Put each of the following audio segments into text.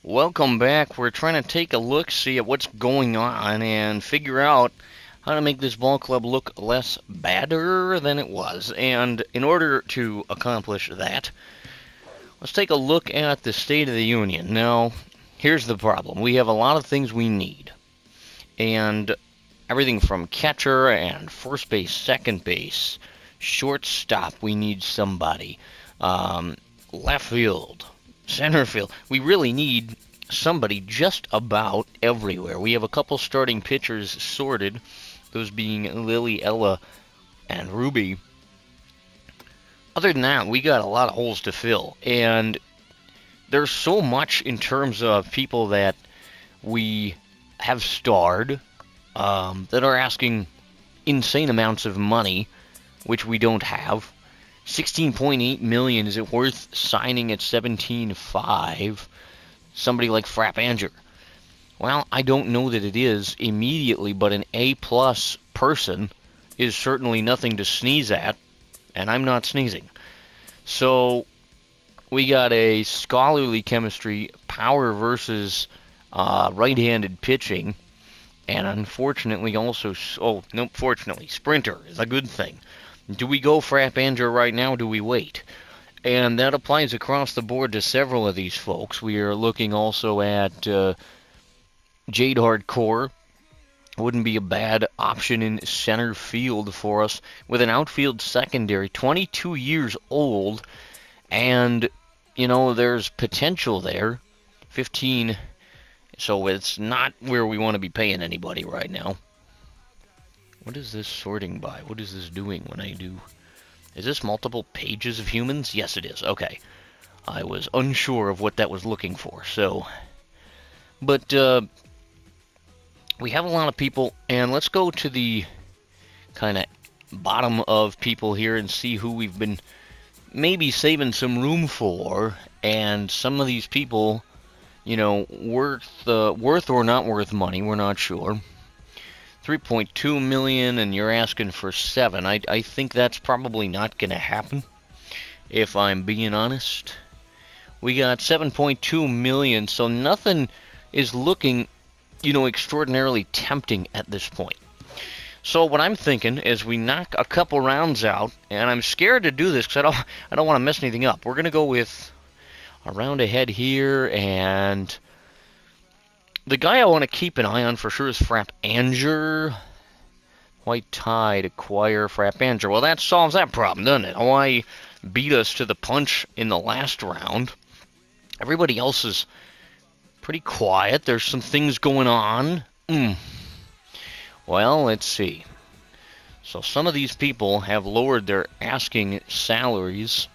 Welcome back. We're trying to take a look, see at what's going on, and figure out how to make this ball club look less badder than it was. And in order to accomplish that, let's take a look at the State of the Union. Now, here's the problem. We have a lot of things we need. And everything from catcher and first base, second base, shortstop, we need somebody. Left field, center field. We really need somebody just about everywhere. We have a couple starting pitchers sorted, those being Lily, Ella, and Ruby. Other than that, we got a lot of holes to fill, and there's so much in terms of people that we have starred that are asking insane amounts of money, which we don't have. 16.8 million. Is it worth signing at 17.5? Somebody like Frappanger. Well, I don't know that it is immediately, but an A-plus person is certainly nothing to sneeze at, and I'm not sneezing. So we got a scholarly chemistry, power versus right-handed pitching, and unfortunately also, fortunately, sprinter is a good thing. Do we go Frappanger right now? Do we wait? And that applies across the board to several of these folks. We are looking also at Jade Hardcore. Wouldn't be a bad option in center field for us with an outfield secondary. 22 years old, and, you know, there's potential there. 15, so it's not where we want to be paying anybody right now. What is this sorting by? What is this doing when I do... Is this multiple pages of humans? Yes, it is. Okay. I was unsure of what that was looking for, so... But, we have a lot of people, and let's go to the kind of bottom of people here and see who we've been maybe saving some room for, and some of these people, you know, worth or not worth money, we're not sure. 3.2 million, and you're asking for 7. I think that's probably not going to happen, if I'm being honest. We got 7.2 million, so nothing is looking, you know, extraordinarily tempting at this point. So what I'm thinking is we knock a couple rounds out, and I'm scared to do this because I don't want to mess anything up. We're going to go with a round ahead here, and the guy I want to keep an eye on for sure is Frappanger. White Tide acquire Frappanger. Well, that solves that problem, doesn't it? Hawaii beat us to the punch in the last round. Everybody else is pretty quiet. There's some things going on. Well, let's see. So some of these people have lowered their asking salaries.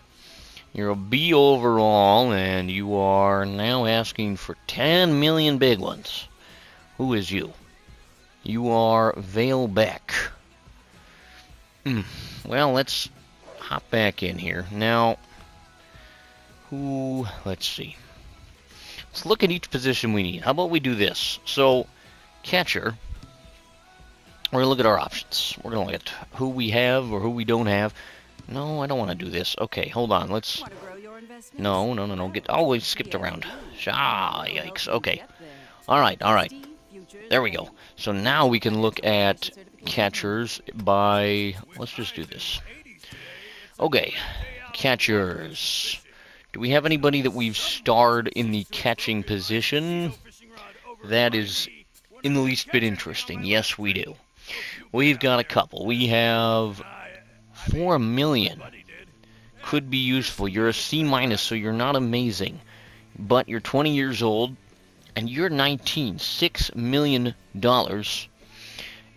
You're a B overall, and you are now asking for 10 million big ones. Who is you? You are Vale Beck. Well, let's hop back in here. Now, let's see. Let's look at each position we need. How about we do this? So, catcher, we're going to look at our options. We're going to look at who we have or who we don't have. No, I don't want to do this. Okay, hold on. Let's... No. Oh, we skipped around. Yikes. Okay. All right. There we go. So now we can look at catchers by... Let's just do this. Okay. Catchers. Do we have anybody that we've starred in the catching position? That is in the least bit interesting. Yes, we do. We've got a couple. We have 4 million. Could be useful. You're a C-, so you're not amazing. But you're 20 years old, and you're 19. $6 million.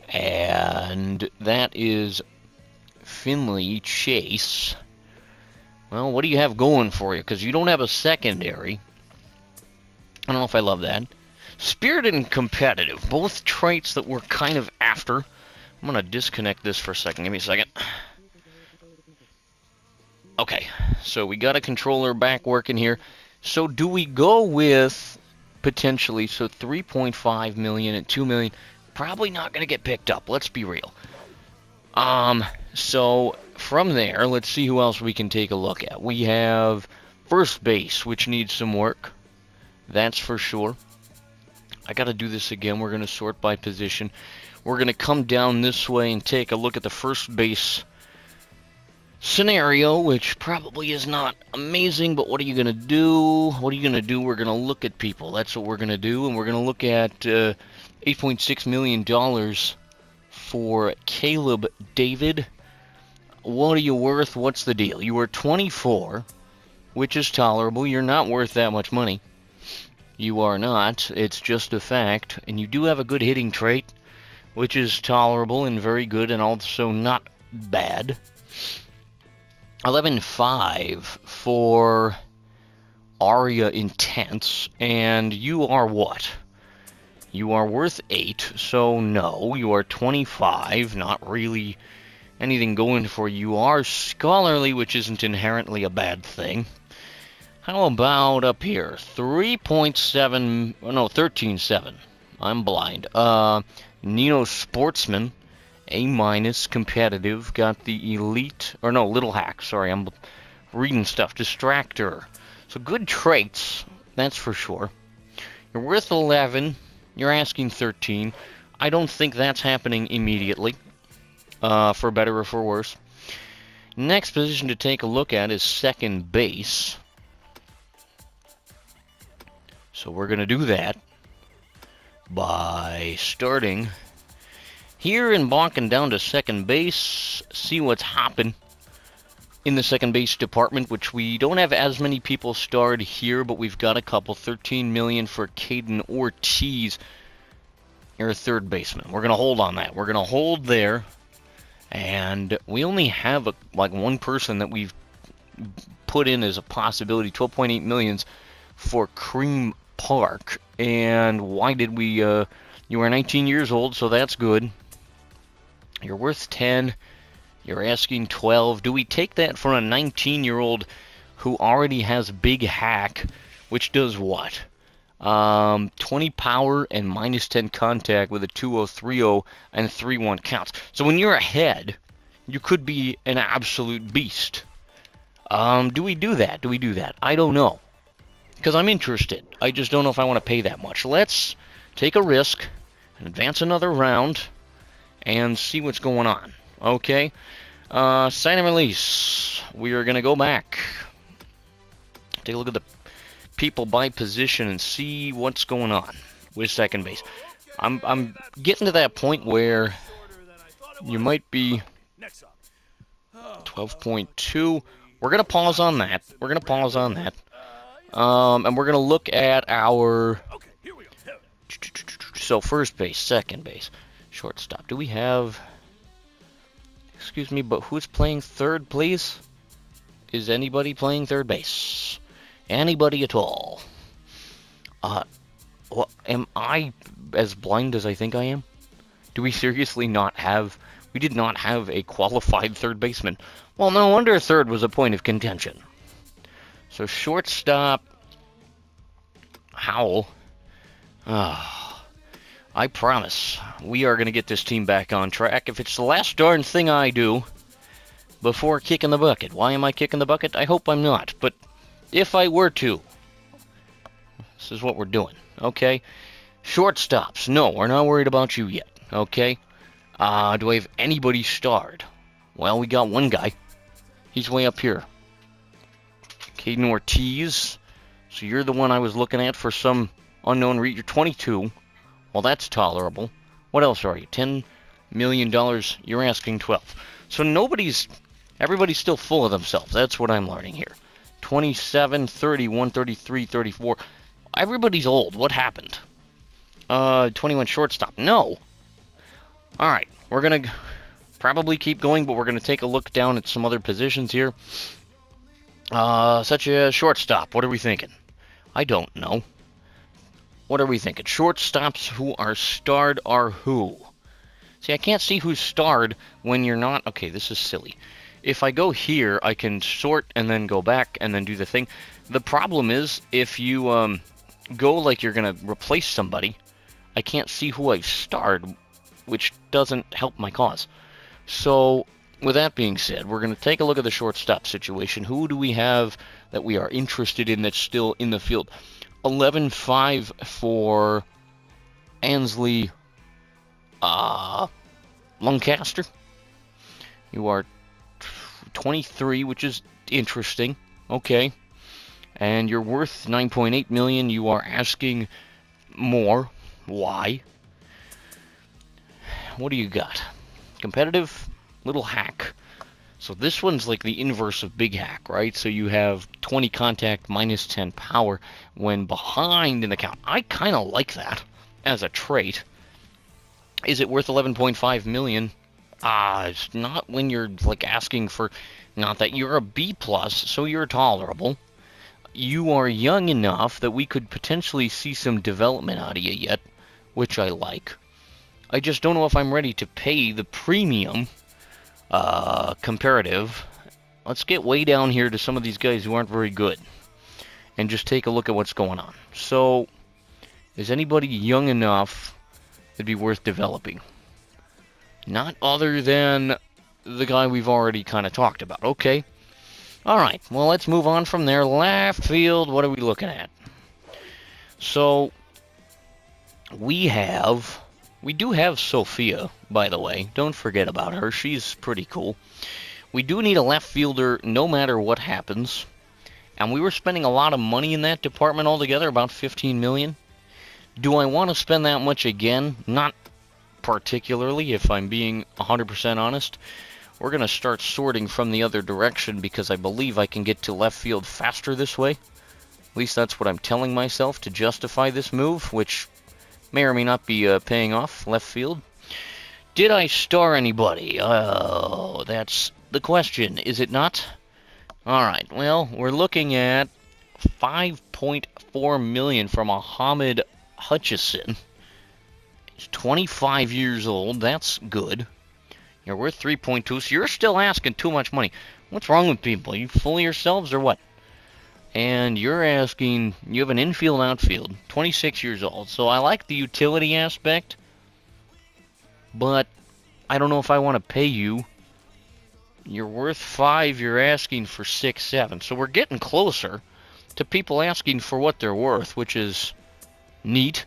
And that is Finley Chase. Well, what do you have going for you? Because you don't have a secondary. I don't know if I love that. Spirited and competitive. Both traits that we're kind of after. I'm going to disconnect this for a second. Give me a second. Okay, so we got a controller back working here. So do we go with, potentially, so 3.5 million and 2 million? Probably not going to get picked up. Let's be real. So from there, let's see who else we can take a look at. We have first base, which needs some work. That's for sure. I got to do this again. We're going to sort by position. We're going to come down this way and take a look at the first base scenario, which probably is not amazing, but what are you going to do? What are you going to do? We're going to look at people. That's what we're going to do, and we're going to look at $8.6 million for Caleb David. What are you worth? What's the deal? You are 24, which is tolerable. You're not worth that much money. You are not. It's just a fact. And you do have a good hitting trait, which is tolerable and very good and also not bad. 11.5 for Aria Intense. And you are what? You are worth 8, so no. You are 25, not really anything going for you. You are scholarly, which isn't inherently a bad thing. How about up here? 3.7, no, 13.7. I'm blind. Nino Sportsman, A-, competitive. Got the elite, or no, Little Hack. Sorry, I'm reading stuff. Distractor. So good traits, that's for sure. You're worth 11. You're asking 13. I don't think that's happening immediately, for better or for worse. Next position to take a look at is second base. So we're going to do that by starting here and walking down to second base, see what's hopping in the second base department, which we don't have as many people starred here, but we've got a couple. 13 million for Caden Ortiz. You're a third baseman. We're going to hold on that. We're going to hold there, and we only have like one person that we've put in as a possibility. 12.8 millions for Cream Park. And why did we, you are 19 years old, so that's good. You're worth 10. You're asking 12. Do we take that for a 19-year-old who already has big hack, which does what? 20 power and minus 10 contact with a 2-0, 3-0, and 3-1 counts. So when you're ahead, you could be an absolute beast. Do we do that? Do we do that? I don't know. Because I'm interested. I just don't know if I want to pay that much. Let's take a risk and advance another round and see what's going on. Okay? Sign and release. We are going to go back. Take a look at the people by position and see what's going on with second base. I'm getting to that point where you might be 12.2. We're going to pause on that. We're going to pause on that. And we're going to look at our... So, first base, second base, shortstop. Do we have... Excuse me, but who's playing third, please? Is anybody playing third base? Anybody at all? Well, am I as blind as I think I am? Do we seriously not have... We did not have a qualified third baseman. Well, no wonder third was a point of contention. So shortstop, Howell. I promise we are going to get this team back on track. If it's the last darn thing I do before kicking the bucket. Why am I kicking the bucket? I hope I'm not. But if I were to, this is what we're doing. Okay? Shortstops. No, we're not worried about you yet. Okay? Do I have anybody starred? Well, we got one guy. He's way up here. Caden Ortiz. So you're the one I was looking at for some unknown reason. You're 22. Well, that's tolerable. What else are you? $10 million. You're asking 12. So everybody's still full of themselves. That's what I'm learning here. 27, 31, 33, 34. Everybody's old. What happened? 21 shortstop. No. All right. We're going to probably keep going, but we're going to take a look down at some other positions here. Such a shortstop. What are we thinking? I don't know. What are we thinking? Shortstops who are starred are who? See, I can't see who's starred when you're not... Okay, this is silly. If I go here, I can sort and then go back and then do the thing. The problem is, if you go like you're going to replace somebody, I can't see who I've starred, which doesn't help my cause. So, with that being said, we're going to take a look at the shortstop situation. Who do we have that we are interested in that's still in the field? 11.5 for Ansley Lancaster. You are 23, which is interesting. Okay. And you're worth $9.8 million. You are asking more. Why? What do you got? Competitive, little hack. So this one's like the inverse of big hack, right? So you have 20 contact, minus 10 power when behind in the count. I kind of like that as a trait. Is it worth 11.5 million? It's not when you're like asking for, not that you're a B plus, so you're tolerable. You are young enough that we could potentially see some development out of you yet, which I like. I just don't know if I'm ready to pay the premium comparative. Let's get way down here to some of these guys who aren't very good and just take a look at what's going on. So, is anybody young enough that'd be worth developing? Not other than the guy we've already kind of talked about. Okay. Alright, well, let's move on from there. Left field, what are we looking at? So, we do have Sophia, by the way. Don't forget about her. She's pretty cool. We do need a left fielder no matter what happens. And we were spending a lot of money in that department altogether, about $15 million. Do I want to spend that much again? Not particularly, if I'm being 100% honest. We're going to start sorting from the other direction because I believe I can get to left field faster this way. At least that's what I'm telling myself to justify this move, which may or may not be paying off. Left field. Did I star anybody? Oh, that's the question, is it not? Alright, well, we're looking at $5.4 million from Muhammad Hutchison. He's 25 years old. That's good. You're worth 3.2, so you're still asking too much money. What's wrong with people? Are you fooling yourselves or what? And you're asking, you have an infield outfield, 26 years old. So I like the utility aspect, but I don't know if I want to pay you. You're worth 5, you're asking for 6, 7. So we're getting closer to people asking for what they're worth, which is neat.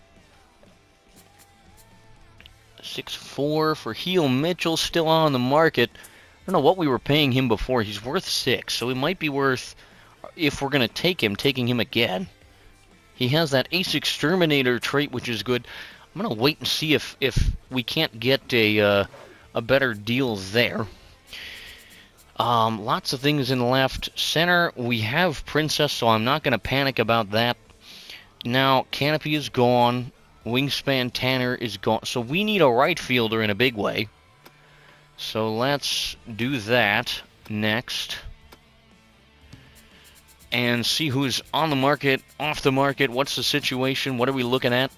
6.4 for Heel Mitchell, still on the market. I don't know what we were paying him before. He's worth 6, so he might be worth, if we're going to take him, taking him again. He has that Ace Exterminator trait, which is good. I'm going to wait and see if we can't get a better deal there. Lots of things in left. Center, we have Princess, so I'm not going to panic about that. Now, Canopy is gone. Wingspan Tanner is gone. So we need a right fielder in a big way. So let's do that next. And see who's on the market, off the market, what's the situation, what are we looking at.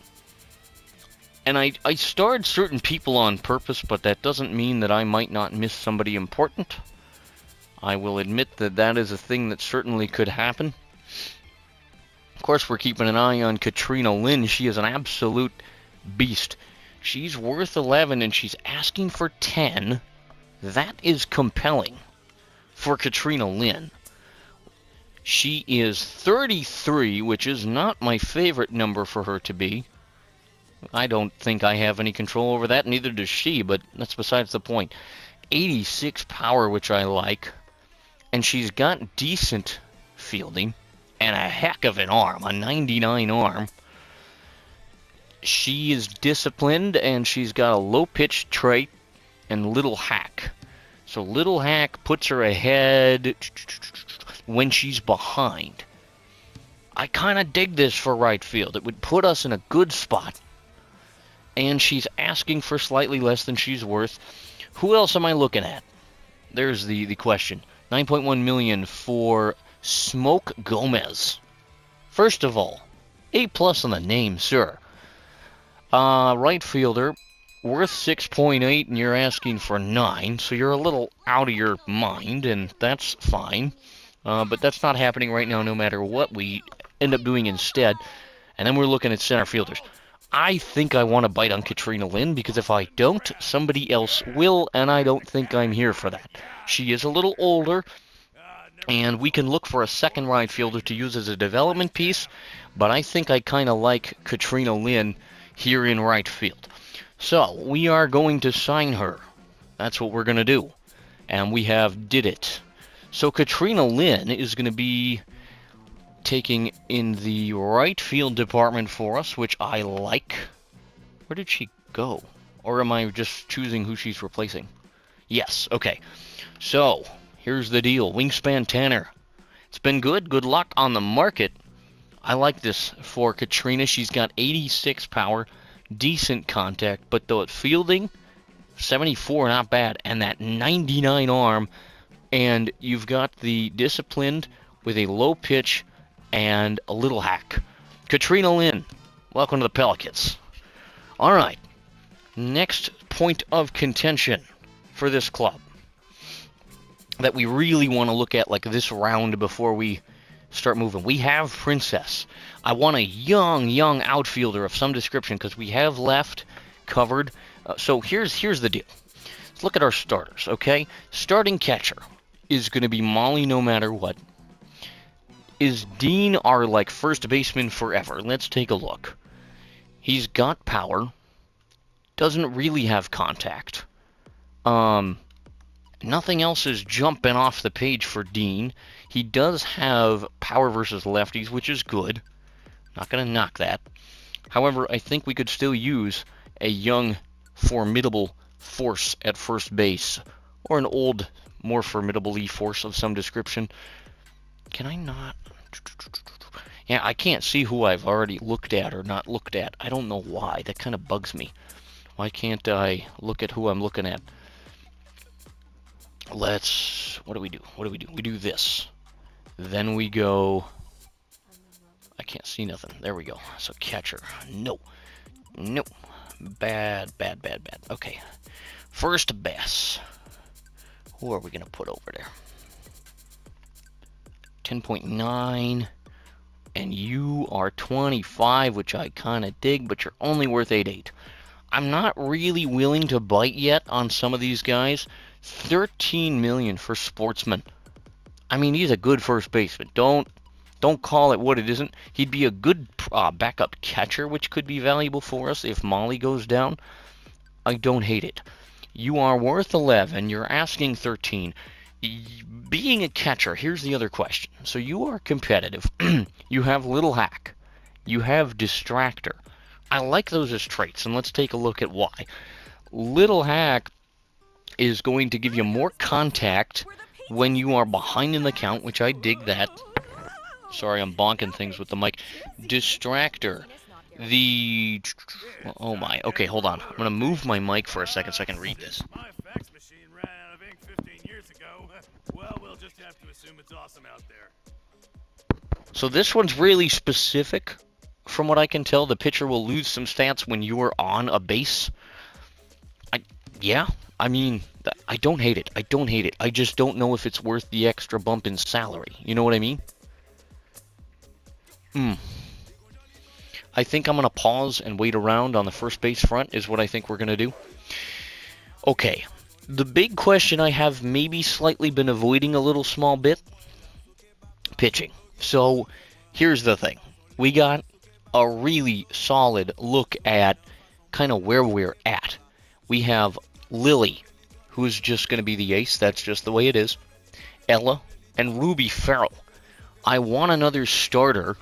And I starred certain people on purpose, but that doesn't mean that I might not miss somebody important. I will admit that that is a thing that certainly could happen. Of course, we're keeping an eye on Katrina Lynn. She is an absolute beast. She's worth 11, and she's asking for 10. That is compelling for Katrina Lynn. She is 33, which is not my favorite number for her to be. I don't think I have any control over that, neither does she, but that's besides the point. 86 power, which I like. And she's got decent fielding. And a heck of an arm, a 99 arm. She is disciplined, and she's got a low-pitch trait and little hack. So little hack puts her ahead when she's behind. I kind of dig this for right field. It would put us in a good spot. And she's asking for slightly less than she's worth. Who else am I looking at? There's the question. 9.1 million for Smoke Gomez. First of all, A+ on the name, sir. Right fielder, worth 6.8, and you're asking for 9, so you're a little out of your mind, and that's fine. But that's not happening right now, no matter what we end up doing instead. And then we're looking at center fielders. I think I want to bite on Katrina Lynn, because if I don't, somebody else will, and I don't think I'm here for that. She is a little older. And we can look for a second right fielder to use as a development piece, but I think I kind of like Katrina Lynn here in right field. So we are going to sign her. That's what we're going to do. And we have did it. So Katrina Lynn is going to be taking in the right field department for us, which I like. Where did she go? Or am I just choosing who she's replacing? Yes, okay. So, here's the deal. Wingspan Tanner. It's been good. Good luck on the market. I like this for Katrina. She's got 86 power, decent contact, but though at fielding, 74, not bad, and that 99 arm, and you've got the disciplined with a low pitch and a little hack. Katrina Lynn, welcome to the Pelicans. All right, next point of contention for this club that we really want to look at like this round before we start moving. We have Princess. I want a young outfielder of some description because we have left covered. So here's the deal. Let's look at our starters, okay? Starting catcher is going to be Molly no matter what. Is Dean our like first baseman forever? Let's take a look. He's got power. Doesn't really have contact. Nothing else is jumping off the page for Dean. He does have power versus lefties, which is good. Not going to knock that. However, I think we could still use a young, formidable force at first base. Or an old, more formidable force of some description. Can I not? Yeah, I can't see who I've already looked at or not looked at. I don't know why. That kind of bugs me. Why can't I look at who I'm looking at? What do we do? We do this. Then we go, I can't see nothing. There we go. So catcher. No. Bad. Okay. First base. Who are we going to put over there? 10.9. And you are 25, which I kind of dig, but you're only worth 8.8. I'm not really willing to bite yet on some of these guys. 13 million for Sportsman. I mean, he's a good first baseman. Don't call it what it isn't. He'd be a good backup catcher, which could be valuable for us if Molly goes down. I don't hate it. You are worth 11. You're asking 13. Being a catcher, here's the other question. So you are competitive. You have little hack. You have distractor. I like those as traits, and let's take a look at why. Little hack is going to give you more contact when you are behind in the count, which I dig that. Sorry, I'm bonking things with the mic. Distractor. Oh my. Okay, hold on. I'm going to move my mic for a second so I can read this. My fax machine ran out of ink 15 years ago. Well, we'll just have to assume it's awesome out there. So this one's really specific. From what I can tell, the pitcher will lose some stats when you are on a base. I mean, I don't hate it. I just don't know if it's worth the extra bump in salary. You know what I mean? I think I'm going to pause and wait around on the first base front is what I think we're going to do. Okay. The big question I have maybe slightly been avoiding a little small bit. Pitching. So, here's the thing. We got a really solid look at kind of where we're at. We have Lily, who is just going to be the ace. That's just the way it is. Ella and Ruby Farrell. I want another starter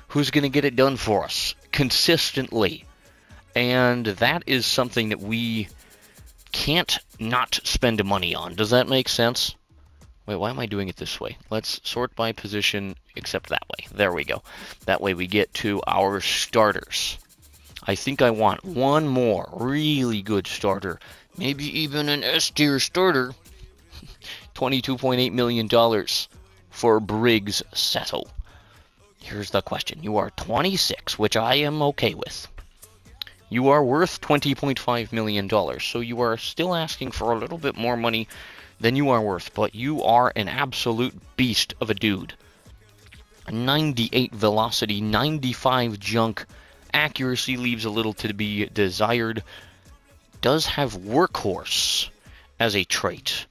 who's going to get it done for us consistently. And that is something that we can't not spend money on. Does that make sense? Wait, why am I doing it this way? Let's sort by position, except that way. There we go. That way we get to our starters. I think I want one more really good starter. Maybe even an S-tier starter. $22.8 million for Briggs Settle. Here's the question. You are 26, which I am okay with. You are worth $20.5 million, so you are still asking for a little bit more money than you are worth, but you are an absolute beast of a dude. 98 velocity, 95 junk. Accuracy leaves a little to be desired. Does have workhorse as a trait.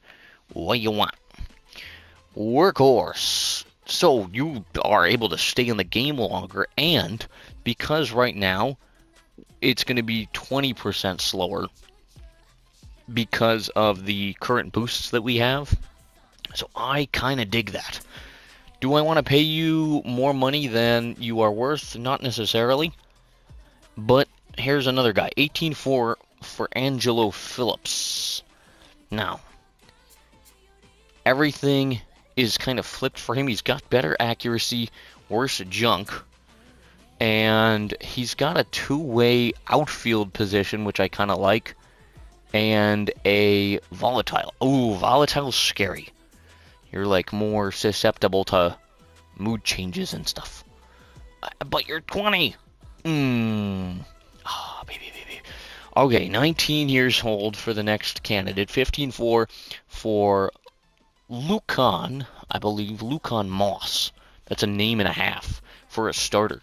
What do you want? Workhorse. So you are able to stay in the game longer, and because right now it's going to be 20% slower because of the current boosts that we have. So I kind of dig that. Do I want to pay you more money than you are worth? Not necessarily. But here's another guy. 18-4 for Angelo Phillips. Now, everything is kind of flipped for him. He's got better accuracy, worse junk, and he's got a two-way outfield position, which I kind of like, and a volatile. Ooh, volatile's scary. You're like more susceptible to mood changes and stuff. But you're 20. Baby. Okay, 19 years old for the next candidate. 15-4 for Lucan, I believe, Lucan Moss. That's a name and a half for a starter.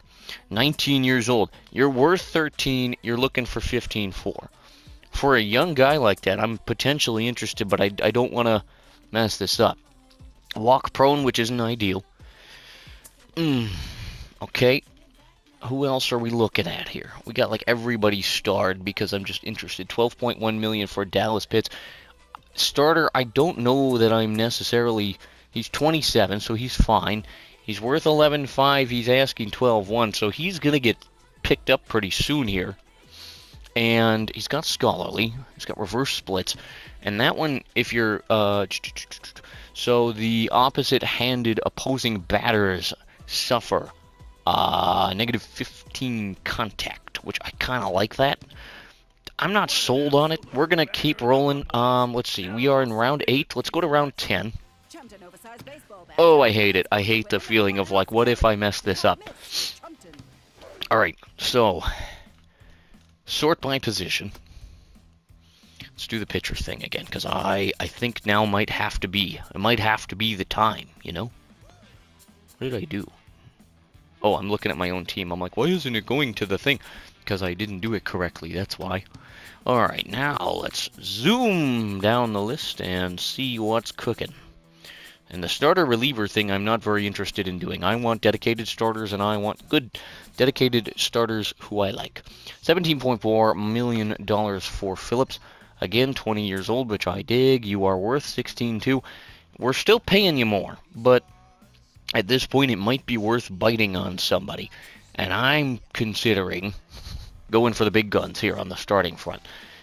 19 years old. You're worth 13. You're looking for 15-4. For a young guy like that, I'm potentially interested, but I don't want to mess this up. Walk prone, which isn't ideal. Okay. Who else are we looking at here? We got like everybody starred because I'm just interested. 12.1 million for Dallas Pitts. Starter, I don't know that I'm necessarily... He's 27, so he's fine. He's worth 11.5. He's asking 12.1, so he's going to get picked up pretty soon here. And he's got scholarly. He's got reverse splits. And that one, if you're... So the opposite-handed opposing batters suffer negative 15 contact, which I kind of like that. I'm not sold on it. We're going to keep rolling. Let's see. We are in round 8. Let's go to round 10. Oh, I hate it. I hate the feeling of, like, what if I mess this up? Alright, so, sort by position. Let's do the pitcher thing again, because I think now might have to be. It might have to be the time, you know? What did I do? Oh, I'm looking at my own team. I'm like, why isn't it going to the thing? Because I didn't do it correctly, that's why. Alright, now let's zoom down the list and see what's cooking. And the starter reliever thing I'm not very interested in doing. I want dedicated starters, and I want good dedicated starters who I like. $17.4 million for Phillips. Again, 20 years old, which I dig. You are worth 16.2. We're still paying you more, but at this point it might be worth biting on somebody. And I'm considering going for the big guns here on the starting front.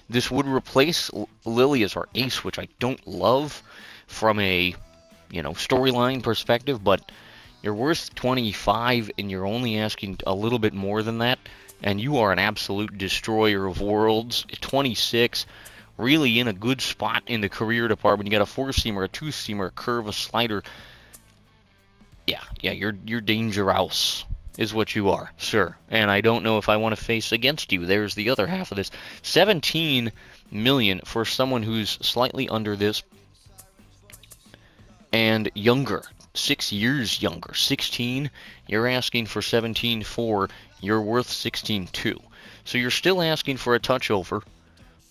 This would replace Lilly as our ace, which I don't love from a, you know, storyline perspective, but you're worth 25 and you're only asking a little bit more than that, and you are an absolute destroyer of worlds. 26, really in a good spot in the career department. You got a 4-seamer, a 2-seamer, a curve, a slider. Yeah, you're dangerous is what you are, sir. And I don't know if I want to face against you. There's the other half of this. 17 million for someone who's slightly under this and younger. 6 years younger. 16, you're asking for 17.4. You're worth 16.2. So you're still asking for a touch over,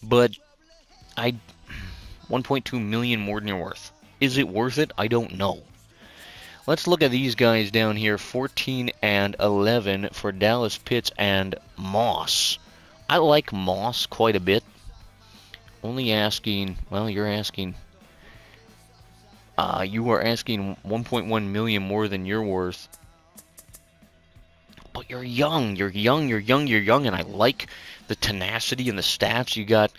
but 1.2 million more than you're worth. Is it worth it? I don't know. Let's look at these guys down here. 14 and 11 for Dallas Pitts and Moss. I like Moss quite a bit. Only asking, well, you're asking, you are asking 1.1 million more than you're worth. But you're young, and I like the tenacity and the stats. You got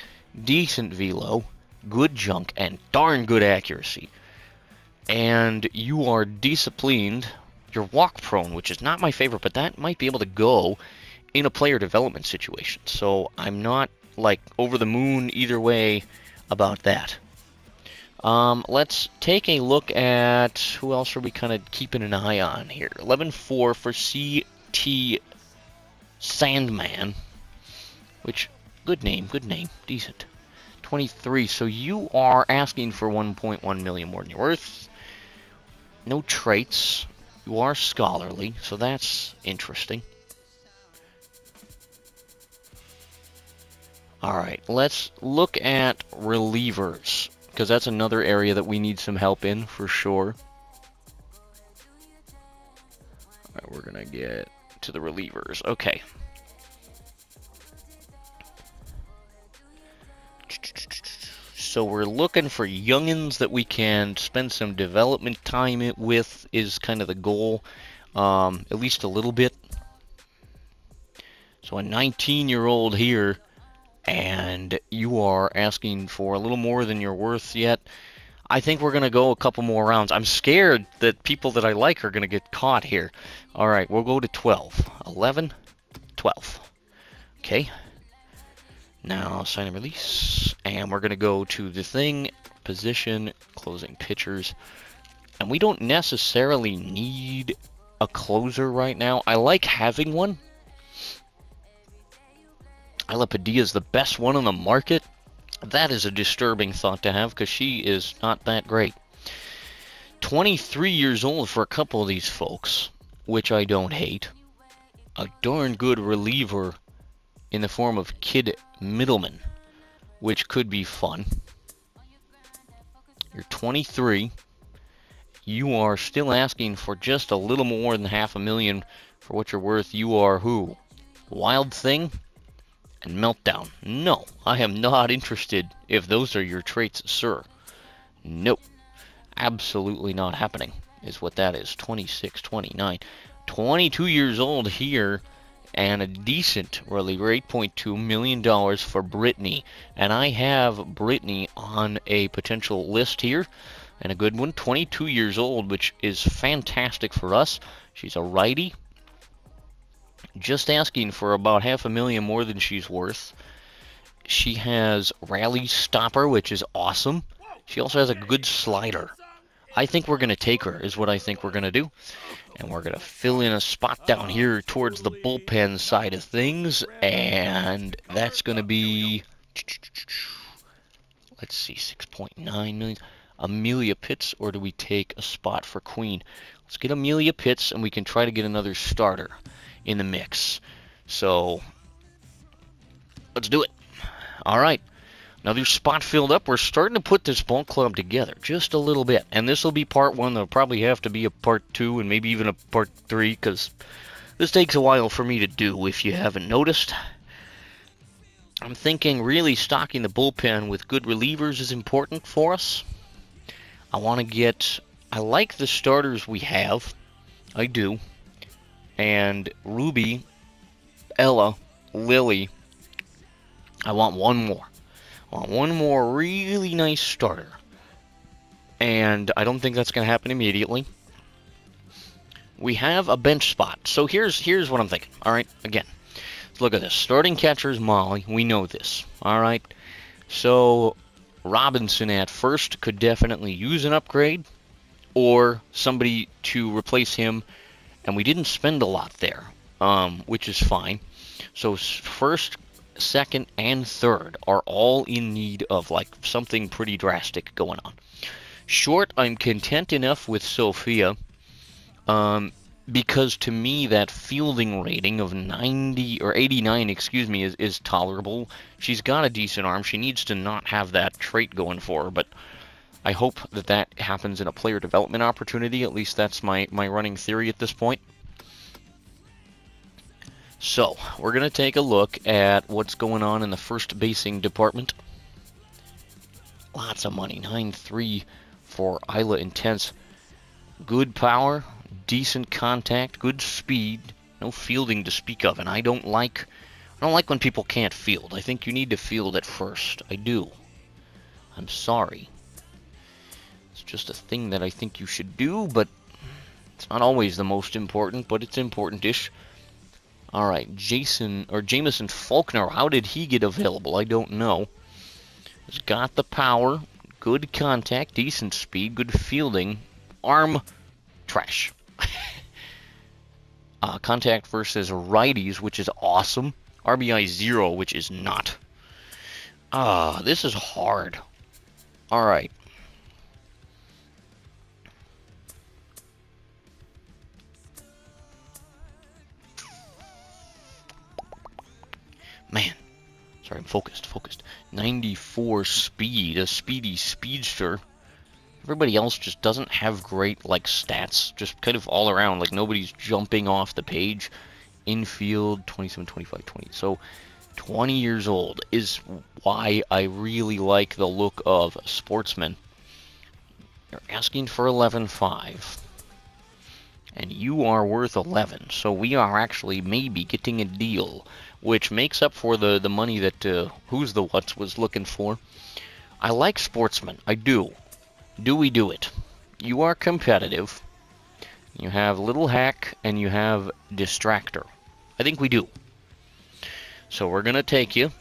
decent velo, good junk, and darn good accuracy. And you are disciplined. You're walk prone, which is not my favorite, but that might be able to go in a player development situation. So I'm not, like, over the moon either way about that. Let's take a look at who else are we kind of keeping an eye on here. 11.4 for C.T. Sandman, which, good name, decent. 23, so you are asking for 1.1 million more than you're worth. No traits. You are scholarly, so that's interesting. Alright, let's look at relievers, because that's another area that we need some help in, for sure. Alright, we're going to get to the relievers. Okay. So we're looking for youngins that we can spend some development time with is kind of the goal. At least a little bit. So a 19-year-old here, and you are asking for a little more than you're worth yet. I think we're going to go a couple more rounds. I'm scared that people that I like are going to get caught here. All right, we'll go to 12. 11, 12. Okay. Now, sign and release. And we're going to go to the thing, position, closing pitchers. And we don't necessarily need a closer right now. I like having one. Isla Padilla is the best one on the market. That is a disturbing thought to have because she is not that great. 23 years old for a couple of these folks, which I don't hate. A darn good reliever in the form of Kid Middleman, which could be fun. You're 23. You are still asking for just a little more than $500,000 for what you're worth. You are who? Wild Thing? And Meltdown. No, I am not interested if those are your traits, sir. Nope. Absolutely not happening, is what that is. 26, 29. 22 years old here, and a decent reliever, $8.2 million for Brittany. And I have Brittany on a potential list here, and a good one. 22 years old, which is fantastic for us. She's a righty. Just asking for about $500,000 more than she's worth. She has Rally Stopper, which is awesome. She also has a good slider. I think we're going to take her, is what I think we're going to do. And we're going to fill in a spot down here towards the bullpen side of things. And that's going to be, let's see, $6.9 million. Amelia Pitts, or do we take a spot for Queen? Let's get Amelia Pitts, and we can try to get another starter in the mix. So let's do it. All right, another spot filled up. We're starting to put this ball club together just a little bit, and this will be part one. There'll probably have to be a part two and maybe even a part three, because this takes a while for me to do, if you haven't noticed. I'm thinking really stocking the bullpen with good relievers is important for us. I like the starters we have. I do. And Ruby, Ella, Lily, I want one more. I want one more really nice starter. And I don't think that's going to happen immediately. We have a bench spot. So here's what I'm thinking. All right, again, let's look at this. Starting catcher is Molly. We know this. All right. So Robinson at first could definitely use an upgrade or somebody to replace him. And we didn't spend a lot there, which is fine. So first, second, and third are all in need of like something pretty drastic going on. Short, I'm content enough with Sophia, because to me that fielding rating of 90 or 89, excuse me, is tolerable. She's got a decent arm. She needs to not have that trait going for her, but I hope that happens in a player development opportunity. At least that's my running theory at this point. So, we're going to take a look at what's going on in the first basing department. Lots of money. 9.3 for Isla Intense. Good power, decent contact, good speed, no fielding to speak of. And I don't like when people can't field. I think you need to field at first. I do. I'm sorry. Just a thing that I think you should do, but it's not always the most important, but it's important-ish. All right, Jamison Faulkner, how did he get available? I don't know. He's got the power, good contact, decent speed, good fielding, arm, trash. Contact versus righties, which is awesome. RBI 0, which is not. This is hard. All right. Man, sorry, I'm focused. 94 speed, a speedy speedster. Everybody else just doesn't have great, like, stats, just kind of all around. Like, nobody's jumping off the page. Infield, 27, 25, 20. So, 20 years old is why I really like the look of Sportsman. You're asking for 11.5. And you are worth 11. So we are actually maybe getting a deal, which makes up for the money that Who's the What's was looking for. I like Sportsman. I do. Do we do it? You are competitive. You have Little Hack, and you have Distractor. I think we do. So we're going to take you,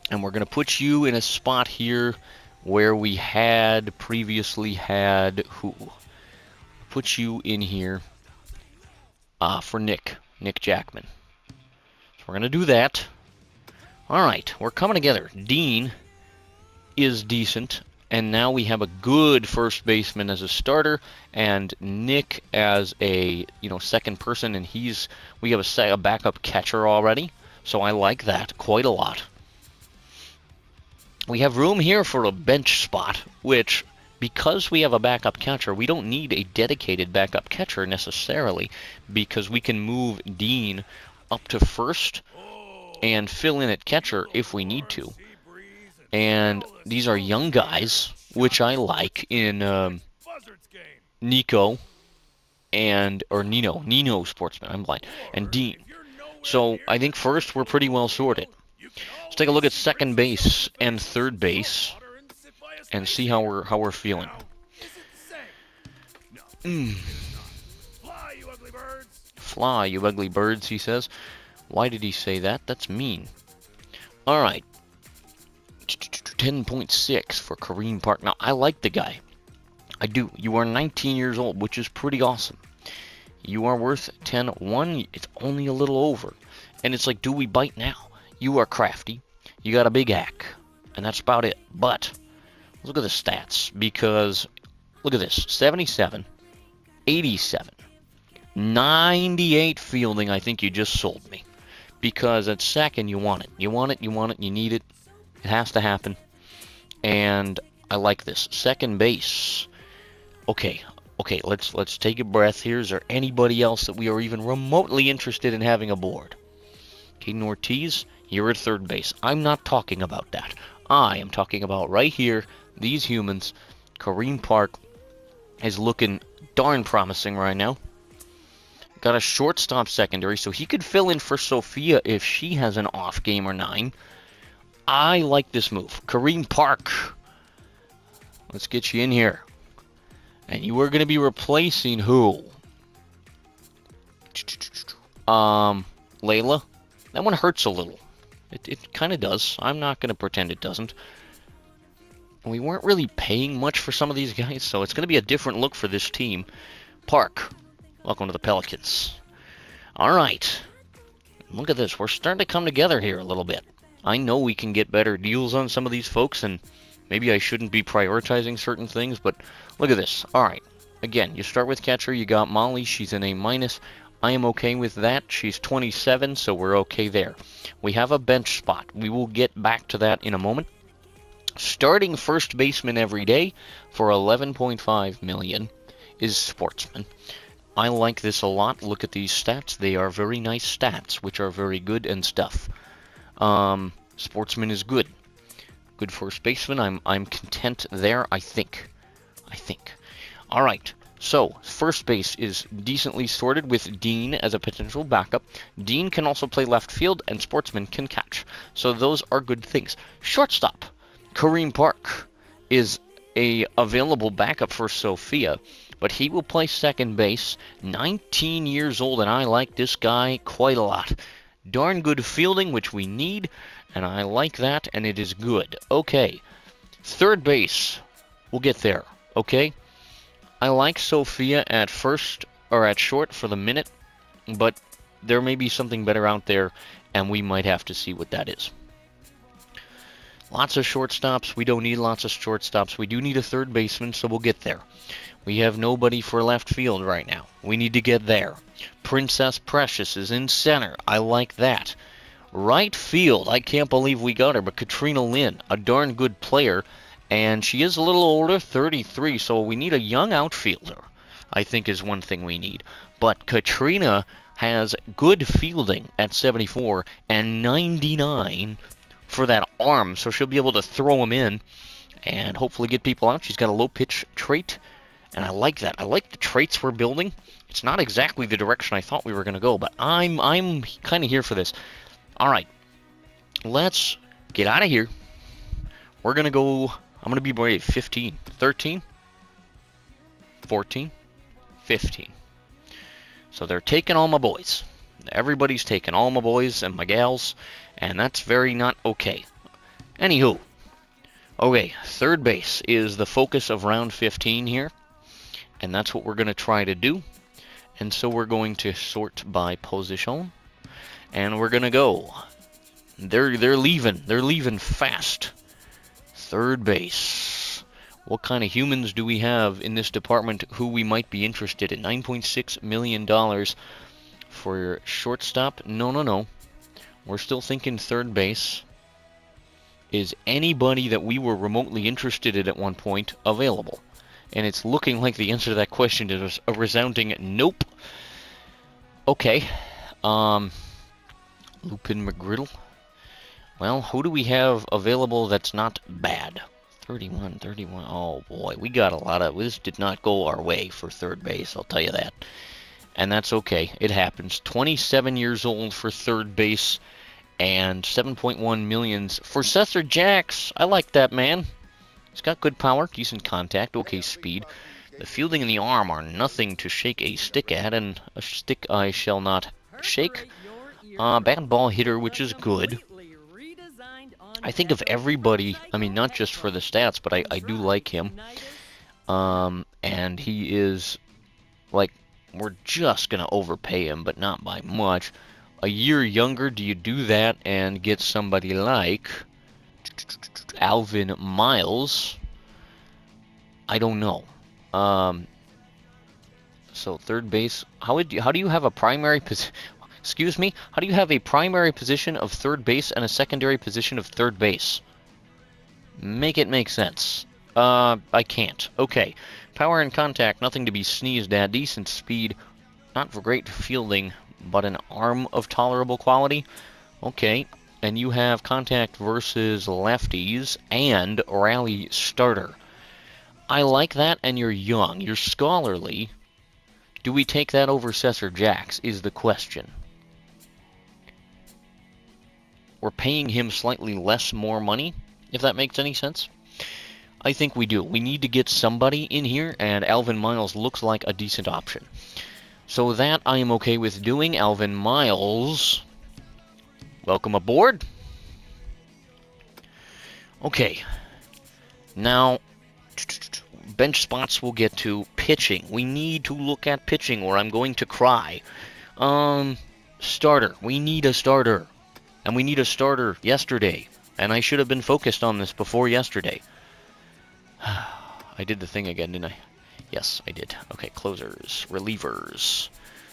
and we're going to put you in a spot here where we had previously had who? Put you in here for Nick Jackman. So we're going to do that. All right, we're coming together. Dean is decent, and now we have a good first baseman as a starter, and Nick as a second person, and we have a backup catcher already. So I like that quite a lot. We have room here for a bench spot, which, because we have a backup catcher, we don't need a dedicated backup catcher necessarily, because we can move Dean up to first and fill in at catcher if we need to. And these are young guys, which I like in Nino Sportsman, I'm blind, and Dean. So I think first we're pretty well sorted. Let's take a look at second base and third base and see how we're feeling. Fly, you ugly birds, he says. Why did he say that? That's mean. All right. 10.6 for Kareem Park. Now, I like the guy. I do. You are 19 years old, which is pretty awesome. You are worth 10.1. It's only a little over. And it's like, do we bite now? You are crafty. You got a big hack. And that's about it. But look at the stats. Because, look at this. 77, 87, 98 fielding. I think you just sold me. Because at second, you want it. You want it, you want it, you need it. It has to happen. And I like this. Second base. Okay, let's take a breath here. Is there anybody else that we are even remotely interested in having aboard? Caden Ortiz, you're at third base. I'm not talking about that. I am talking about right here, these humans. Kareem Park is looking darn promising right now. Got a shortstop secondary, so he could fill in for Sophia if she has an off game or 9. I like this move. Kareem Park. Let's get you in here. And you are going to be replacing who? Layla. That one hurts a little. It kind of does. I'm not going to pretend it doesn't. We weren't really paying much for some of these guys, so it's going to be a different look for this team. Park. Welcome to the Pelicans. All right. Look at this. We're starting to come together here a little bit. I know we can get better deals on some of these folks, and maybe I shouldn't be prioritizing certain things, but look at this. All right. Again, you start with catcher. You got Molly. She's an A-. I am okay with that. She's 27, so we're okay there. We have a bench spot. We will get back to that in a moment. Starting first baseman every day for $11.5 million is Sportsman. I like this a lot. Look at these stats. They are very nice stats, which are very good and stuff. Sportsman is good. Good first baseman. I'm content there, I think. All right. So, first base is decently sorted with Dean as a potential backup. Dean can also play left field, and Sportsman can catch. So those are good things. Shortstop. Kareem Park is a available backup for Sophia, but he will play second base. 19 years old, and I like this guy quite a lot. Darn good fielding, which we need, and I like that, and it is good. Okay, third base. We'll get there, okay? I like Sophia at first, or at short for the minute, but there may be something better out there, and we might have to see what that is. Lots of shortstops. We don't need lots of shortstops. We do need a third baseman, so we'll get there. We have nobody for left field right now. We need to get there. Princess Precious is in center. I like that. Right field, I can't believe we got her, but Katrina Lynn, a darn good player, And she is a little older, 33, so we need a young outfielder, I think is one thing we need. But Katrina has good fielding at 74 and 99 for that arm, so she'll be able to throw him in and hopefully get people out. She's got a low pitch trait, and I like that. I like the traits we're building. It's not exactly the direction I thought we were going to go, but I'm kind of here for this. All right, let's get out of here. We're going to go, I'm going to be brave, 15, 13, 14, 15. So they're taking all my boys. Everybody's taking all my boys and my gals, and that's very not okay. Anywho, okay, third base is the focus of round 15 here, and that's what we're going to try to do. And so we're going to sort by position, and we're going to go. They're leaving. They're leaving fast. Third base. What kind of humans do we have in this department who we might be interested in? $9.6 million for shortstop? No. We're still thinking third base. Is anybody that we were remotely interested in at one point available? And it's looking like the answer to that question is a resounding nope. Okay. Lupin McGriddle. Well, who do we have available that's not bad? 31. Oh, boy. We got a lot of... This did not go our way for third base, I'll tell you that. And that's okay. It happens. 27 years old for third base and 7.1 million for Cesar Jacks. I like that, man. He's got good power, decent contact, okay speed. The fielding and the arm are nothing to shake a stick at, and a stick I shall not shake. Bad ball hitter, which is good. I think of everybody, I mean, not just for the stats, but I do like him. And he is, like, we're just going to overpay him, but not by much. A year younger, do you do that and get somebody like Alvin Miles? I don't know. So third base, how do you have a primary position? Excuse me? How do you have a primary position of third base and a secondary position of third base? Make it make sense. I can't. Okay. Power and contact, nothing to be sneezed at. Decent speed, not for great fielding, but an arm of tolerable quality. Okay. And you have contact versus lefties and rally starter. I like that, and you're young. You're scholarly. Do we take that over Cesar Jacks is the question. We're paying him slightly less more money, if that makes any sense. I think we do. We need to get somebody in here, and Alvin Miles looks like a decent option. So that I am okay with doing. Alvin Miles, welcome aboard. Okay. Now, bench spots we'll get to. Pitching. We need to look at pitching, or I'm going to cry. Starter. We need a starter. And we need a starter yesterday. And I should have been focused on this before yesterday. I did the thing again, didn't I? Yes, I did. Okay, closers. Relievers.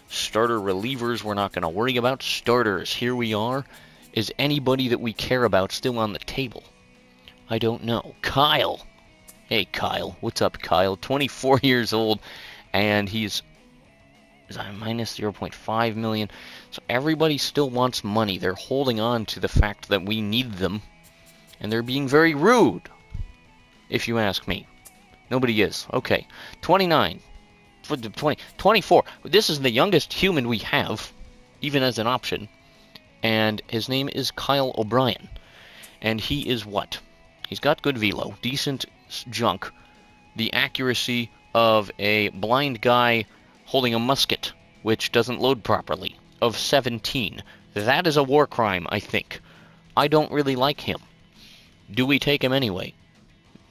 Starter relievers we're not going to worry about. Starters, here we are. Is anybody that we care about still on the table? I don't know. Kyle. Hey, Kyle. What's up, Kyle? 24 years old, and he's minus 0.5 million. So everybody still wants money. They're holding on to the fact that we need them, and they're being very rude, if you ask me. Nobody is. Okay. 29. For the 24. This is the youngest human we have, even as an option, and his name is Kyle O'Brien. And he is what? He's got good velo, decent junk, the accuracy of a blind guy holding a musket, which doesn't load properly, of 17. That is a war crime, I think. I don't really like him. Do we take him anyway?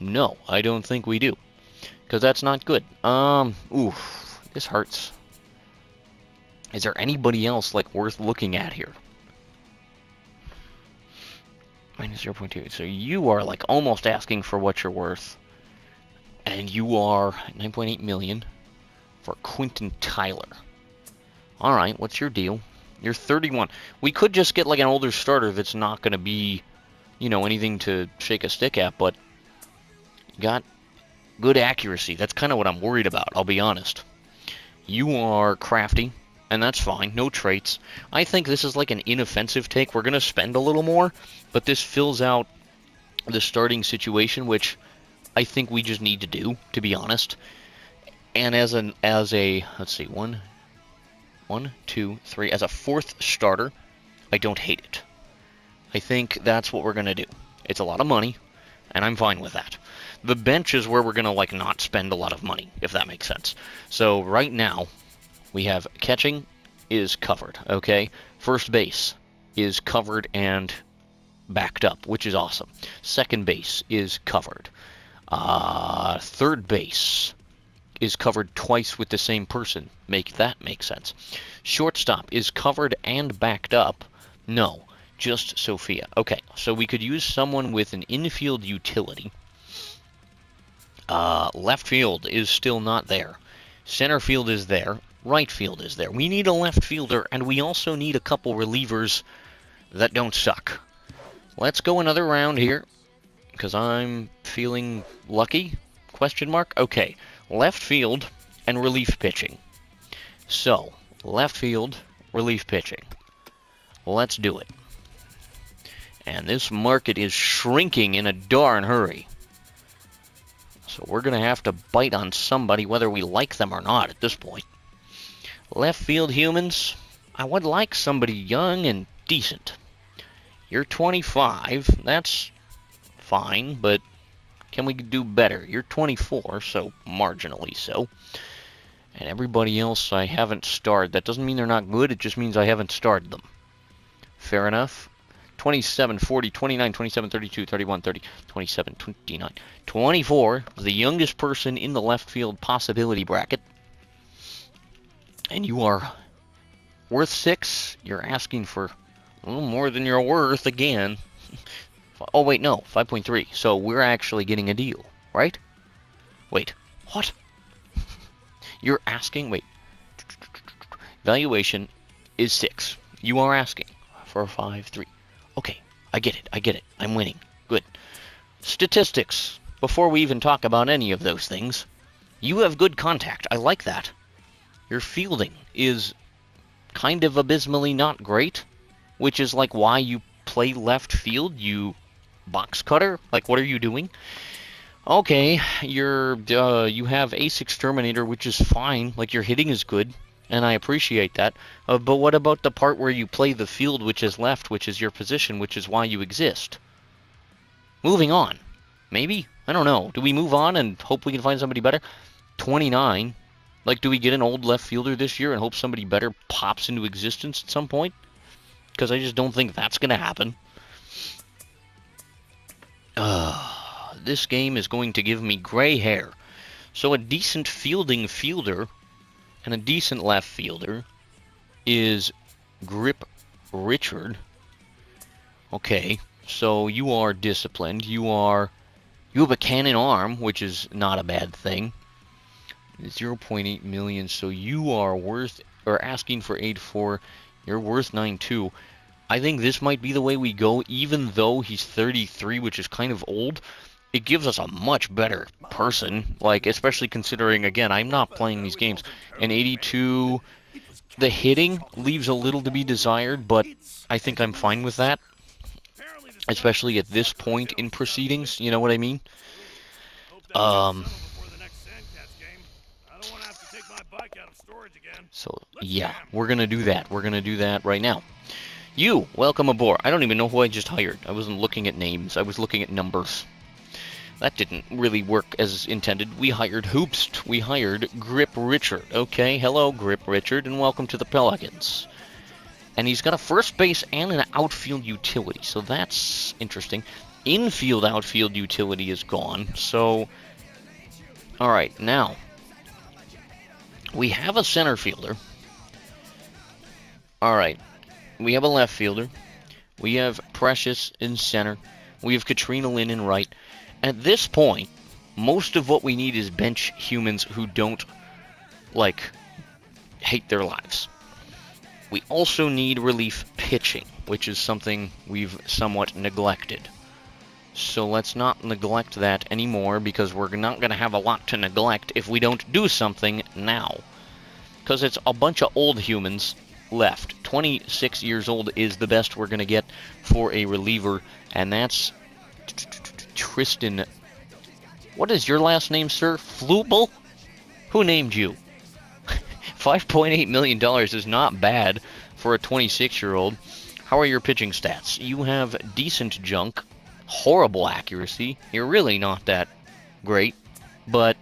No, I don't think we do. Because that's not good. Oof, this hurts. Is there anybody else, like, worth looking at here? Minus 0.2. So you are, like, almost asking for what you're worth. And you are 9.8 million for Quentin Tyler. Alright, what's your deal? You're 31. We could just get, like, an older starter that's not going to be, you know, anything to shake a stick at, but got good accuracy. That's kind of what I'm worried about, I'll be honest. You are crafty, and that's fine. No traits. I think this is like an inoffensive take. We're going to spend a little more, but this fills out the starting situation, which I think we just need to do, to be honest. And as a let's see, one, two, three, as a fourth starter, I don't hate it. I think that's what we're going to do. It's a lot of money, and I'm fine with that. The bench is where we're going to, like, not spend a lot of money, if that makes sense. So right now, we have catching is covered, okay? First base is covered and backed up, which is awesome. Second base is covered. Third base is covered twice with the same person. Make that make sense. Shortstop is covered and backed up. No, just Sophia. Okay, so we could use someone with an infield utility. Left field is still not there. Center field is there. Right field is there. We need a left fielder, and we also need a couple relievers that don't suck. Let's go another round here, because I'm feeling lucky? Question mark? Okay, left field and relief pitching. So, left field, relief pitching. Let's do it. And this market is shrinking in a darn hurry. So we're going to have to bite on somebody whether we like them or not at this point. Left field humans, I would like somebody young and decent. You're 25, that's fine, but can we do better? You're 24, so marginally so. And everybody else I haven't starred. That doesn't mean they're not good, it just means I haven't starred them. Fair enough. 27, 40, 29, 27, 32, 31, 30, 27, 29, 24, the youngest person in the left field possibility bracket. And you are worth 6. You're asking for a little more than you're worth again. Oh, wait, no, 5.3. So we're actually getting a deal, right? Wait, what? You're asking, wait. Valuation is 6. You are asking for 5.3. Okay, I get it, I'm winning. Good. Statistics. Before we even talk about any of those things, you have good contact. I like that. Your fielding is kind of abysmally not great, which is like why you play left field, you box cutter. Like, what are you doing? Okay, you have Ace Exterminator, which is fine. Like, your hitting is good, and I appreciate that. But what about the part where you play the field, which is left, which is your position, which is why you exist? Moving on. Maybe? I don't know. Do we move on and hope we can find somebody better? 29. Like, do we get an old left fielder this year and hope somebody better pops into existence at some point? Because I just don't think that's going to happen. This game is going to give me gray hair. So a decent fielding fielder and a decent left fielder is Grip Richard. Okay, so you are disciplined. You have a cannon arm, which is not a bad thing. 0.8 million, so you are worth, or asking for 8.4, you're worth 9.2. I think this might be the way we go, even though he's 33, which is kind of old. It gives us a much better person, like, especially considering, again, I'm not playing these games. And 82, the hitting leaves a little to be desired, but I think I'm fine with that. Especially at this point in proceedings, you know what I mean? So, yeah, we're going to do that. We're going to do that right now. You, welcome aboard. I don't even know who I just hired. I wasn't looking at names. I was looking at numbers. That didn't really work as intended. We hired Hoopst. We hired Grip Richard. Okay, hello, Grip Richard, and welcome to the Pelicans. And he's got a first base and an outfield utility, so that's interesting. Infield outfield utility is gone, so... Alright, now... we have a center fielder. Alright. We have a left fielder. We have Precious in center. We have Katrina Lynn in right. At this point, most of what we need is bench humans who don't, like, hate their lives. We also need relief pitching, which is something we've somewhat neglected. So let's not neglect that anymore, because we're not going to have a lot to neglect if we don't do something now. Because it's a bunch of old humans left. 26 years old is the best we're going to get for a reliever, and that's Tristan. What is your last name, sir? Flubel? Who named you? $5.8 million is not bad for a 26-year-old. How are your pitching stats? You have decent junk, horrible accuracy. You're really not that great, but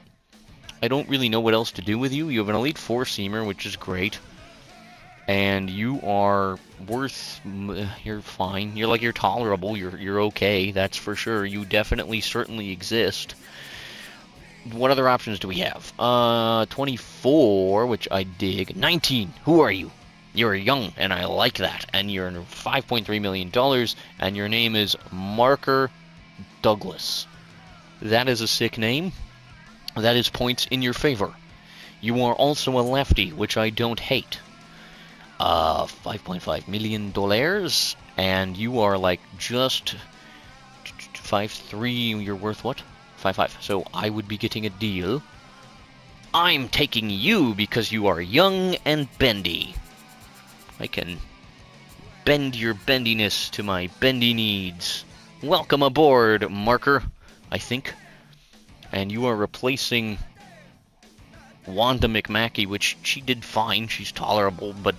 I don't really know what else to do with you. You have an elite four-seamer, which is great, and you are worth. You're fine. You're tolerable. You're okay. That's for sure. You definitely, certainly exist. What other options do we have? 24, which I dig. 19. Who are you? You're young, and I like that. And you're $5.3 million, and your name is Marker Douglas. That is a sick name. That is points in your favor. You are also a lefty, which I don't hate. $5.5 million, and you are like just 5'3". You're worth what? 5'5". So I would be getting a deal. I'm taking you because you are young and bendy. I can bend your bendiness to my bendy needs. Welcome aboard, Marker, I think. And you are replacing Wanda McMackey, which she did fine. She's tolerable, but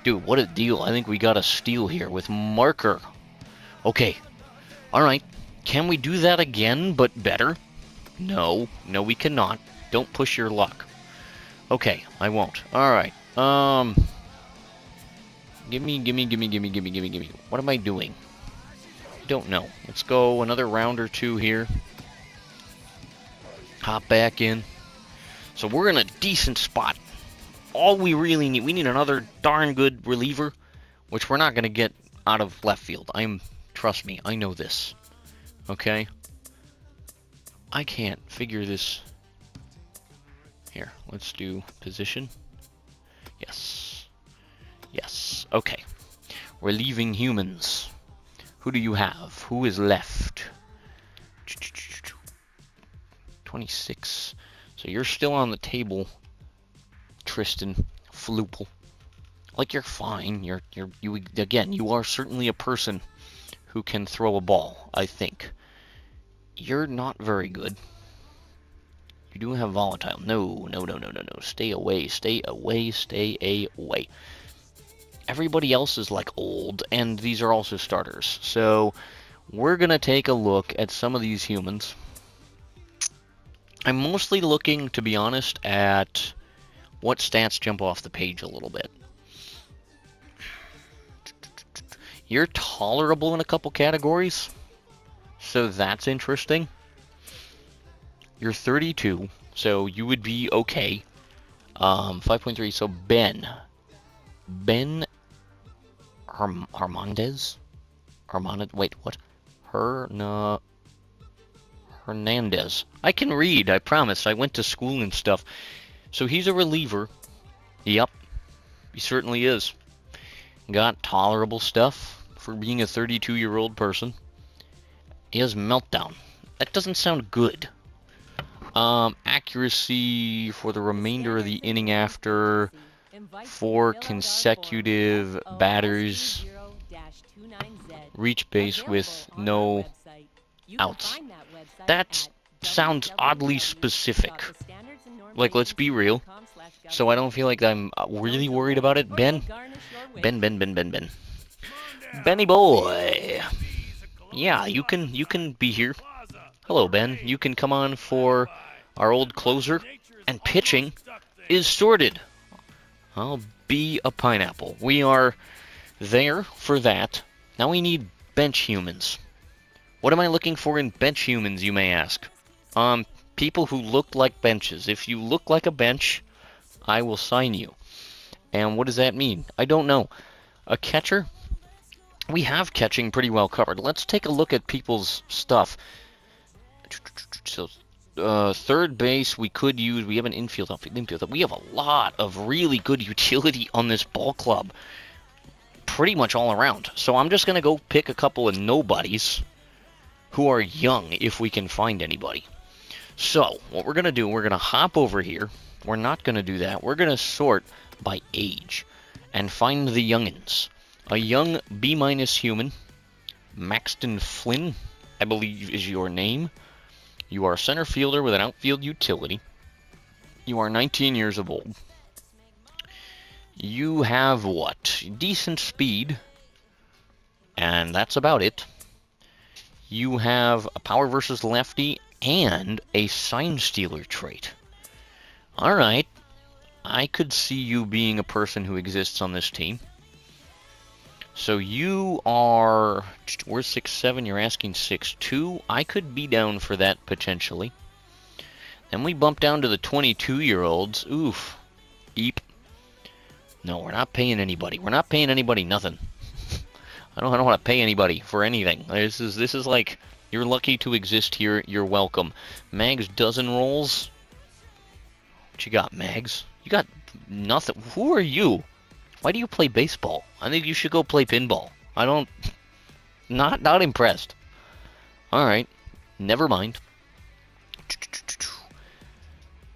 dude, what a deal. I think we got a steal here with Marker. Okay. Alright. Can we do that again, but better? No. No, we cannot. Don't push your luck. Okay, I won't. Alright. Gimme. What am I doing? I don't know. Let's go another round or two here. Hop back in. So we're in a decent spot. All we really need, we need another darn good reliever, which we're not going to get out of left field. Trust me, I know this. Okay? I can't figure this. Here, let's do position. Yes. Yes. Okay. Relieving humans. Who do you have? Who is left? 26. So you're still on the table, Tristan Flupel. Like, you're fine. You again, you are certainly a person who can throw a ball, I think. You're not very good. You do have volatile. No. Stay away. Everybody else is like old, and these are also starters. So we're gonna take a look at some of these humans. I'm mostly looking, to be honest, at what stats jump off the page a little bit. You're tolerable in a couple categories, so that's interesting. You're 32, so you would be okay. 5.3, so Ben Hernandez? Wait, what? Hernandez. I can read, I promise. I went to school and stuff. So he's a reliever. Yep, he certainly is. Got tolerable stuff for being a 32-year-old person. He has meltdown. That doesn't sound good. Accuracy for the remainder of the inning after 4 consecutive batters. Reach base with no outs. That sounds oddly specific. Like, let's be real. So I don't feel like I'm really worried about it. Ben. Benny boy. Yeah, you can be here. Hello, Ben. You can come on for our old closer. And pitching is sorted. I'll be a pineapple. We are there for that. Now we need bench humans. What am I looking for in bench humans, you may ask? People who look like benches. If you look like a bench, I will sign you. And what does that mean? I don't know. A catcher? We have catching pretty well covered. Let's take a look at people's stuff. So, third base we could use. We have an infield. We have a lot of really good utility on this ball club. Pretty much all around. So I'm just going to go pick a couple of nobodies who are young if we can find anybody. So, what we're going to do, we're going to hop over here. We're not going to do that. We're going to sort by age and find the youngins. A young B- human, Maxton Flynn, I believe is your name. You are a center fielder with an outfield utility. You are 19 years old. You have what? Decent speed. And that's about it. You have a power versus lefty and a sign stealer trait. Alright. I could see you being a person who exists on this team. So you are... We're 6'7", you're asking 6'2". I could be down for that, potentially. Then we bump down to the 22-year-olds. Oof. Eep. No, we're not paying anybody. We're not paying anybody nothing. I don't want to pay anybody for anything. This is like, you're lucky to exist here. You're welcome. Mags dozen rolls. What you got, Mags? You got nothing. Who are you? Why do you play baseball? I think you should go play pinball. I don't... Not impressed. Alright. Never mind.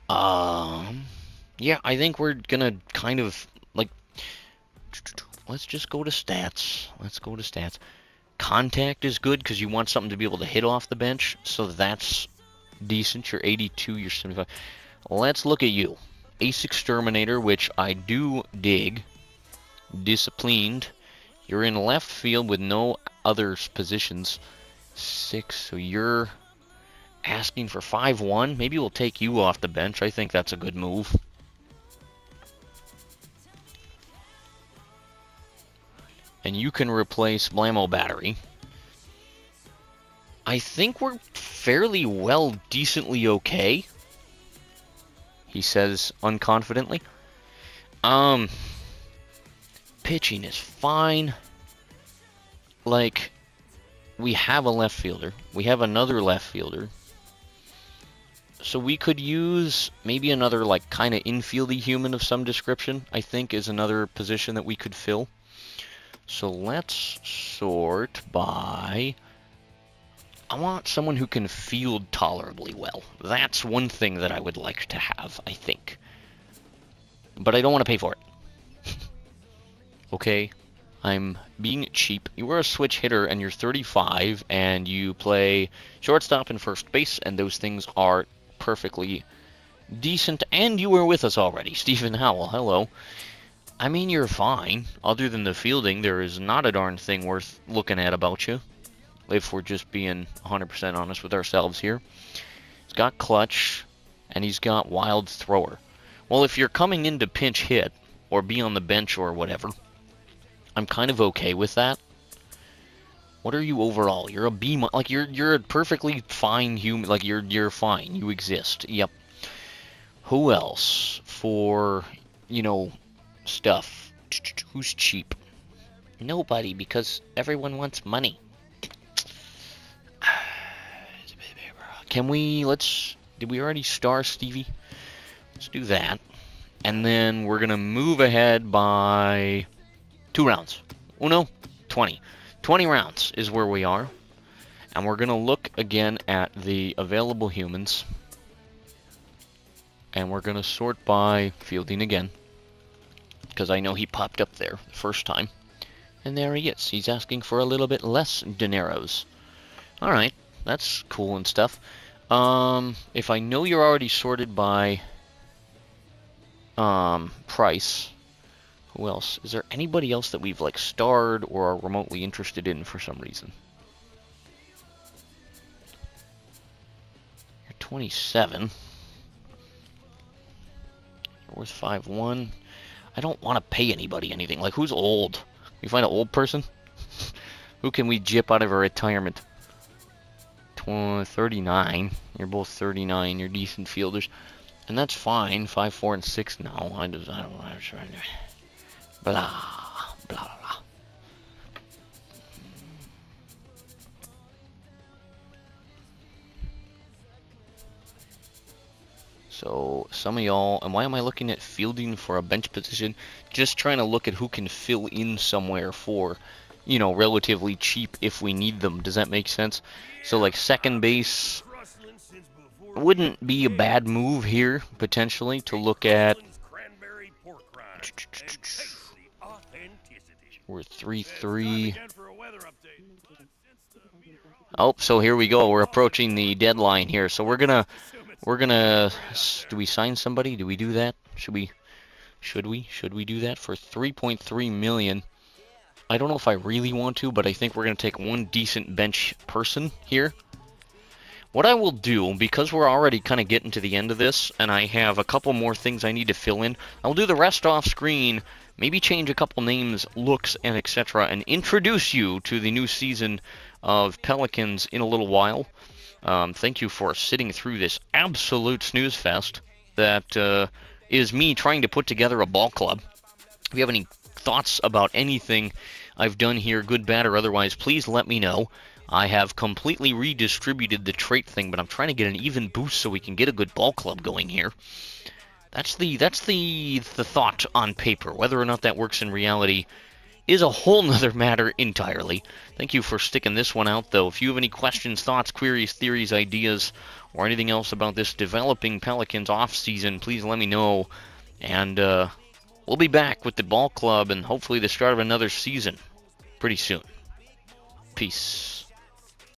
Yeah, I think we're gonna kind of, like... Let's just go to stats. Let's go to stats. Contact is good because you want something to be able to hit off the bench. So that's decent. You're 82, you're 75. Let's look at you. Ace Exterminator, which I do dig. Disciplined. You're in left field with no other positions. 6, so you're asking for 5'1". Maybe we'll take you off the bench. I think that's a good move. And you can replace Blammo Battery. I think we're fairly well, decently okay, he says unconfidently. Pitching is fine. Like, we have a left fielder. We have another left fielder. So we could use maybe another, like, kind of infieldy human of some description, I think, is another position that we could fill. So let's sort by... I want someone who can field tolerably well. That's one thing that I would like to have, I think. But I don't want to pay for it. Okay, I'm being cheap. You are a switch hitter and you're 35 and you play shortstop and first base, and those things are perfectly decent. And you were with us already, Stephen Howell. Hello. I mean, you're fine. Other than the fielding, there is not a darn thing worth looking at about you, if we're just being 100% honest with ourselves here. He's got clutch, and he's got wild thrower. Well, if you're coming in to pinch hit, or be on the bench or whatever, I'm kind of okay with that. What are you overall? You're a B-, like, you're a perfectly fine human, like, you're fine. You exist. Yep. Who else for, you know, stuff? Who's cheap? Nobody, because everyone wants money. Can we, did we already star Stevie? Let's do that. And then we're going to move ahead by 2 rounds. Oh no, 20. 20 rounds is where we are. And we're going to look again at the available humans. And we're going to sort by fielding again, because I know he popped up there the first time. And there he is. He's asking for a little bit less dineros. Alright, that's cool and stuff. If I know you're already sorted by price, who else? Is there anybody else that we've, like, starred or are remotely interested in for some reason? You're 27. You're worth 5'1". I don't want to pay anybody anything. Like, who's old? Can we find an old person? Who can we jip out of a retirement? 39. You're both 39. You're decent fielders. And that's fine. 5, 4, and 6 now. I don't want to try to... Blah, blah, blah. So, some of y'all... And why am I looking at fielding for a bench position? Just trying to look at who can fill in somewhere for you know, relatively cheap if we need them. Does that make sense? So like second base wouldn't be a bad move here, potentially, to look at. We're 3-3. Oh, so here we go. We're approaching the deadline here. So we're gonna, do we sign somebody? Do we do that? Should we do that for 3.3 million? I don't know if I really want to, but I think we're gonna take one decent bench person here. What I will do, because we're already kind of getting to the end of this, and I have a couple more things I need to fill in, I'll do the rest off screen, maybe change a couple names, looks, and etc., and introduce you to the new season of Pelicans in a little while. Thank you for sitting through this absolute snooze fest that is me trying to put together a ball club. If you have any thoughts about anything I've done here, good, bad, or otherwise, please let me know. I have completely redistributed the trait thing, but I'm trying to get an even boost so we can get a good ball club going here. That's the thought on paper. Whether or not that works in reality is a whole nother matter entirely. Thank you for sticking this one out, though. If you have any questions, thoughts, queries, theories, ideas, or anything else about this developing Pelicans off-season, please let me know. And we'll be back with the ball club and hopefully the start of another season pretty soon. Peace.